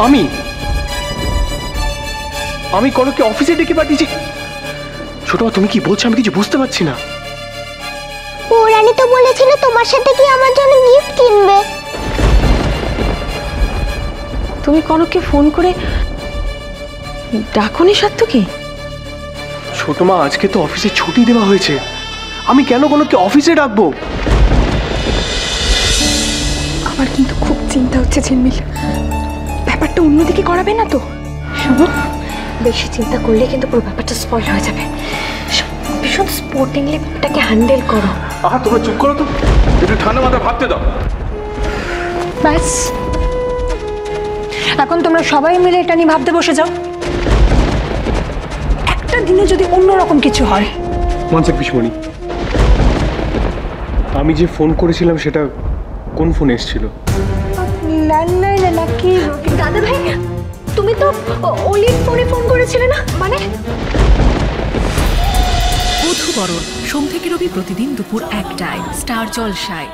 আমি আমি কনককে অফিসে ডেকে পাঠিয়েছি? ছোট মা, তুমি কি বলছো? আমি কিছু বুঝতে পারছি না। ও রানী তো বলেছিল তোমার সাথে কি আমার জন্য গিফট কিনবে। তুমি কনককে ফোন করে ডাকনি সাত্তকী? ছোট মা, আজকে তো অফিসে ছুটি দেওয়া হয়েছে, আমি কেন কনককে অফিসে ডাকবো? আমার কিন্তু খুব চিন্তা হচ্ছে ঝিলমিল, ব্যাপারটা অন্যদিকে করাবে না তো? শোনো, বেশি চিন্তা করলে কিন্তু পুরো ব্যাপারটা স্পয়েল হয়ে যাবে। ভীষণ স্পোর্টিংলি ব্যাপারটাকে হ্যান্ডেল করো। আহা, তোমরা চুপ করো তো, একটু ঠান্ডা মাথায় ভাবতে দাও। ব্যাস, এখন তোমরা সবাই মিলে এটা নিয়ে ভাবতে বসে যাও। একটা দিনে যদি অন্যরকম কিছু হয়। মানসিক পিসমণি, আমি যে ফোন করেছিলাম সেটা কোন ফোন এসেছিল? ল্যান্ডলাইনে নাকি? দাদা ভাই, তুমি তো অলির ফোনে ফোন করেছিলে না? মানে বধূবরণ সোম থেকে রবি প্রতিদিন দুপুর 1টায় স্টার জলসায়।